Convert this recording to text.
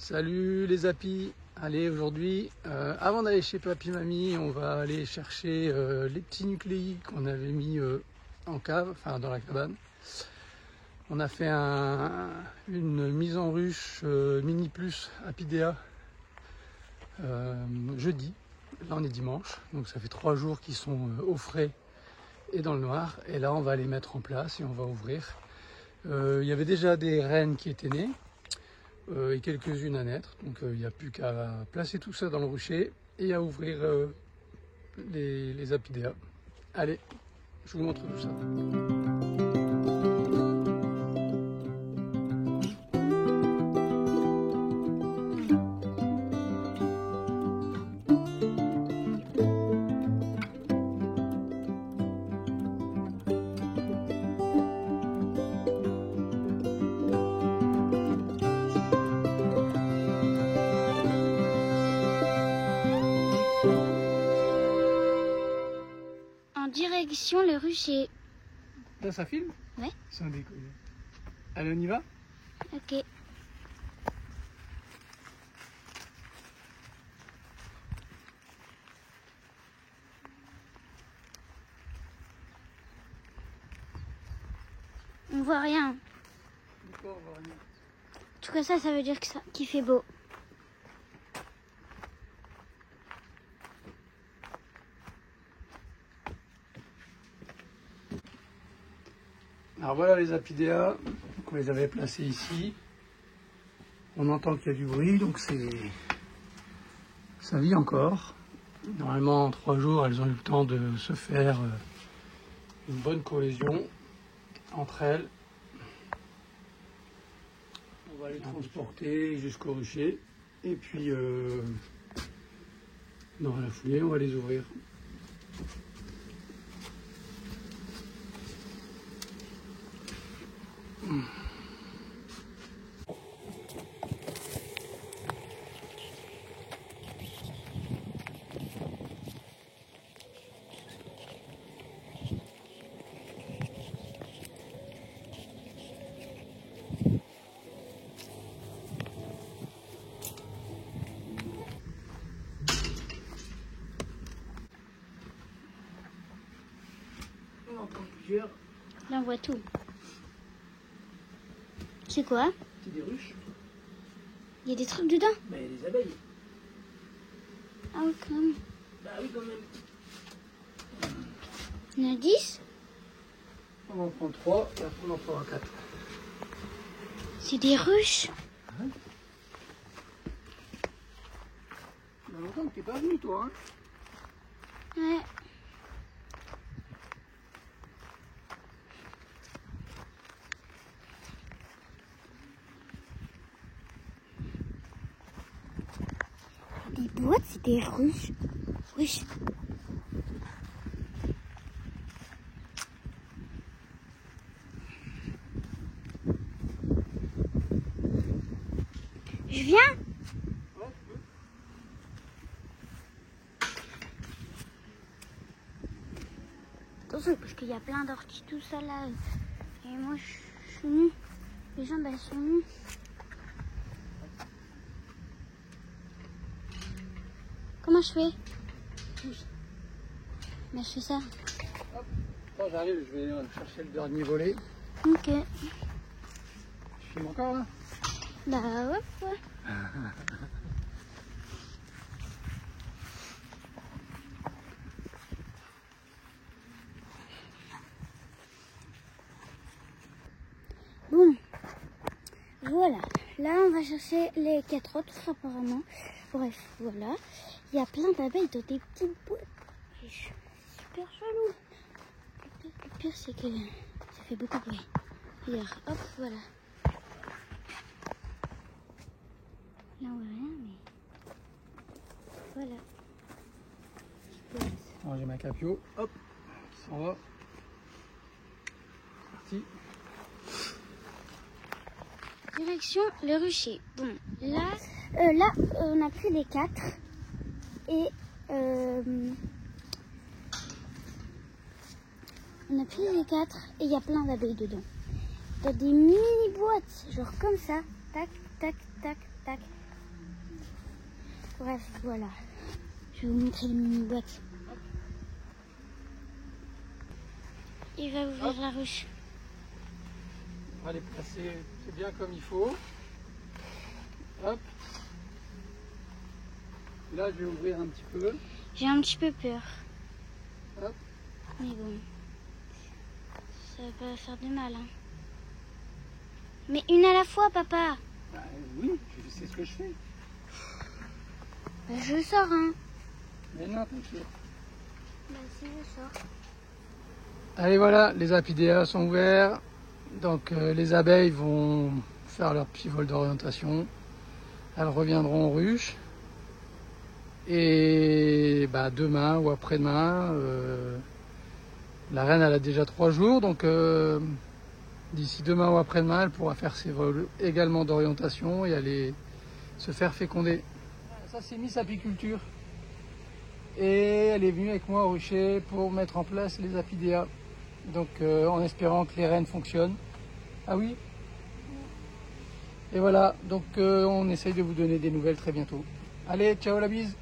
Salut les apis. Allez, aujourd'hui, avant d'aller chez papy mamie, on va aller chercher les petits nucléi qu'on avait mis en cave, enfin dans la cabane. On a fait une mise en ruche mini plus apidea jeudi. Là on est dimanche, donc ça fait 3 jours qu'ils sont au frais et dans le noir. Et là on va les mettre en place et on va ouvrir. Il y avait déjà des reines qui étaient nées. Et quelques-unes à naître, donc il n'y a plus qu'à placer tout ça dans le rucher et à ouvrir les apidéas. Allez, je vous montre tout ça. Direction le rucher. Là ça filme? Ouais. Sans déconner. Allez, on y va? Ok. On voit rien. Pourquoi on voit rien? En tout cas ça veut dire qu'il fait beau. Alors voilà les apidéas, on les avait placés ici. On entend qu'il y a du bruit, donc ça vit encore. Normalement en 3 jours, elles ont eu le temps de se faire une bonne cohésion entre elles. On va les transporter jusqu'au rucher et puis dans la foulée, on va les ouvrir. On en prend plusieurs. Là on voit tout. C'est quoi? C'est des ruches. Il y a des trucs dedans? Bah, il y a des abeilles. Ah oui quand même. Bah oui quand même. Il y en a 10? On va en prendre 3 et après on en prendra 4. C'est des ruches. Il y a longtemps que t'es pas venu toi, hein? Ouais. Des boîtes, c'est des ruches. Ruches. Je viens? Ouais, tu peux. Attention, parce qu'il y a plein d'orties, tout ça là. Et moi, je suis nue. Les jambes, elles sont nues. Comment je fais? Pousse. Mais je fais ça. Hop. Quand j'arrive, je vais chercher le dernier volet. Ok. Je filme encore là? Bah ouais. Boum. Voilà. Là, on va chercher les 4 autres apparemment. Bref, voilà. Il y a plein d'abeilles dans des petites boîtes. C'est super chelou. Le pire, c'est que ça fait beaucoup de bruit. Regarde, hop, voilà. Là, on voit rien, mais voilà. Alors j'ai ma capio, hop, qui s'en va. C'est parti. Direction le rucher. Bon, là, on a pris les 4 et on a pris les 4 et il y a plein d'abeilles dedans. Il y a des mini boîtes, genre comme ça, tac, tac, tac, tac. Bref, voilà. Je vais vous montrer le mini-boîte. Il va ouvrir la ruche. On va les placer c'est bien comme il faut. Hop. Là, je vais ouvrir un petit peu. J'ai un petit peu peur. Hop. Mais bon. Ça va pas faire de mal. Hein. Mais une à la fois, papa. Bah, oui, je sais ce que je fais. Bah, je sors, hein. Mais non, t'inquiète. Bah, si je sors. Allez, voilà, les apidéas sont ouverts. Donc, les abeilles vont faire leur petit vol d'orientation. Elles reviendront en ruche. Et bah, demain ou après-demain, la reine elle a déjà 3 jours. Donc, d'ici demain ou après-demain, elle pourra faire ses vols également d'orientation et aller se faire féconder. Ça, c'est Miss Apiculture. Et elle est venue avec moi au rucher pour mettre en place les apidéas. Donc en espérant que les reines fonctionnent. Ah oui? Et voilà, donc on essaye de vous donner des nouvelles très bientôt. Allez, ciao la bise!